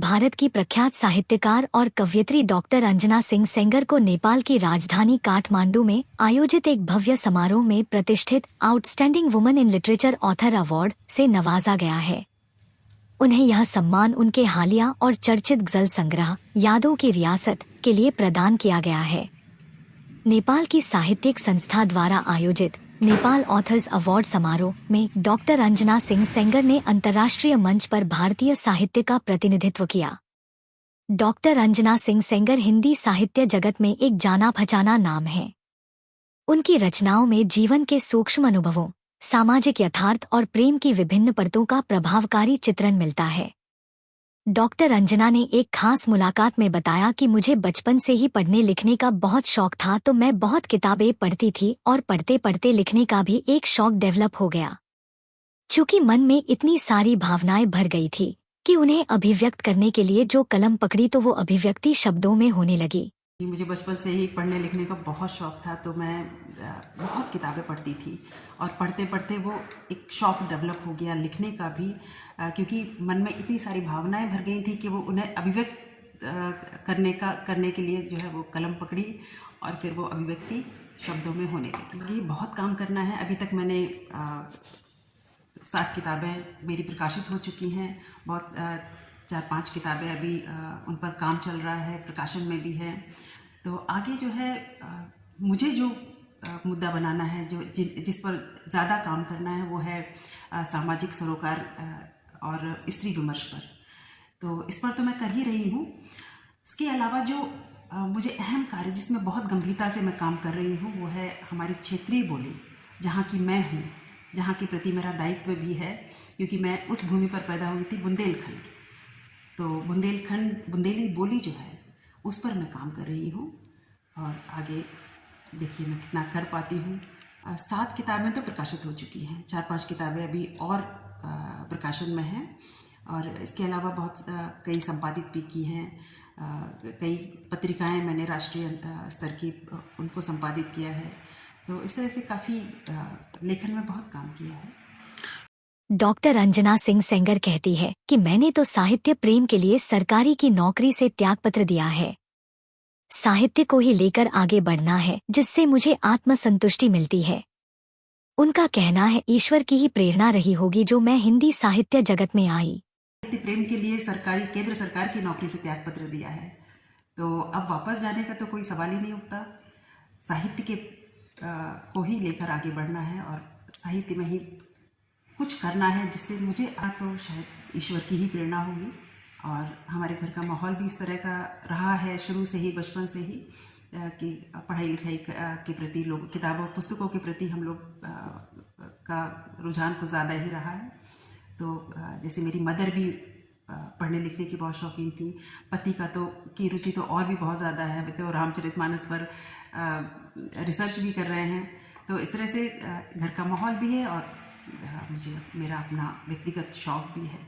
भारत की प्रख्यात साहित्यकार और कवयित्री डॉक्टर अंजना सिंह सेंगर को नेपाल की राजधानी काठमांडू में आयोजित एक भव्य समारोह में प्रतिष्ठित outstanding woman in literature author award से नवाजा गया है। उन्हें यह सम्मान उनके हालिया और चर्चित गजल संग्रह यादों की रियासत के लिए प्रदान किया गया है। नेपाल की साहित्यिक संस्था द्वारा आयोजित नेपाल ऑथर्स अवार्ड समारोह में डॉक्टर अंजना सिंह सेंगर ने अंतर्राष्ट्रीय मंच पर भारतीय साहित्य का प्रतिनिधित्व किया। डॉक्टर अंजना सिंह सेंगर हिंदी साहित्य जगत में एक जाना पहचाना नाम है। उनकी रचनाओं में जीवन के सूक्ष्म अनुभवों, सामाजिक यथार्थ और प्रेम की विभिन्न परतों का प्रभावकारी चित्रण मिलता है। डॉक्टर अंजना ने एक खास मुलाकात में बताया कि मुझे बचपन से ही पढ़ने लिखने का बहुत शौक था, तो मैं बहुत किताबें पढ़ती थी और पढ़ते पढ़ते लिखने का भी एक शौक डेवलप हो गया। चूंकि मन में इतनी सारी भावनाएं भर गई थी कि उन्हें अभिव्यक्त करने के लिए जो कलम पकड़ी तो वो अभिव्यक्ति शब्दों में होने लगी। मुझे बचपन से ही पढ़ने लिखने का बहुत शौक था, तो मैं बहुत किताबें पढ़ती थी और पढ़ते पढ़ते वो एक शौक डेवलप हो गया लिखने का भी, क्योंकि मन में इतनी सारी भावनाएं भर गई थी कि वो उन्हें अभिव्यक्त करने के लिए जो है वो कलम पकड़ी और फिर वो अभिव्यक्ति शब्दों में होने लगी। ये बहुत काम करना है। अभी तक मैंने 7 किताबें मेरी प्रकाशित हो चुकी हैं। बहुत 4-5 किताबें अभी उन पर काम चल रहा है, प्रकाशन में भी है। तो आगे जो है मुझे जो मुद्दा बनाना है, जो जिस पर ज़्यादा काम करना है, वो है सामाजिक सरोकार और स्त्री विमर्श पर। तो इस पर तो मैं कर ही रही हूँ। इसके अलावा जो मुझे अहम कार्य जिसमें बहुत गंभीरता से मैं काम कर रही हूँ, वो है हमारी क्षेत्रीय बोली, जहाँ की मैं हूँ, जहाँ के प्रति मेरा दायित्व भी है, क्योंकि मैं उस भूमि पर पैदा हुई थी, बुंदेलखंड। तो बुंदेली बोली जो है उस पर मैं काम कर रही हूँ और आगे देखिए मैं कितना कर पाती हूँ। 7 किताबें तो प्रकाशित हो चुकी हैं, 4-5 किताबें अभी और प्रकाशन में हैं और इसके अलावा बहुत कई संपादित भी की हैं। कई पत्रिकाएं मैंने राष्ट्रीय स्तर की उनको संपादित किया है। तो इस तरह से काफ़ी लेखन में बहुत काम किया है। डॉक्टर अंजना सिंह सेंगर कहती है कि मैंने तो साहित्य प्रेम के लिए सरकारी की नौकरी से त्यागपत्र दिया है। साहित्य को ही लेकर आगे बढ़ना है, जिससे मुझे आत्मसंतुष्टि मिलती है। उनका कहना है ईश्वर की ही प्रेरणा रही होगी जो मैं हिंदी साहित्य जगत में आई। साहित्य प्रेम के लिए केंद्र सरकार की नौकरी से त्यागपत्र दिया है, तो अब वापस जाने का तो कोई सवाल ही नहीं उठता। साहित्य के को ही लेकर आगे बढ़ना है और साहित्य में ही कुछ करना है, जिससे मुझे तो शायद ईश्वर की ही प्रेरणा होगी। और हमारे घर का माहौल भी इस तरह का रहा है शुरू से ही, बचपन से ही, कि पढ़ाई लिखाई के प्रति लोग, किताबों पुस्तकों के प्रति हम लोग का रुझान कुछ ज़्यादा ही रहा है। तो जैसे मेरी मदर भी पढ़ने लिखने की बहुत शौकीन थी, पति का तो की रुचि तो और भी बहुत ज़्यादा है, वे तो रामचरितमानस पर रिसर्च भी कर रहे हैं। तो इस तरह से घर का माहौल भी है और मुझे मेरा अपना व्यक्तिगत शौक भी है।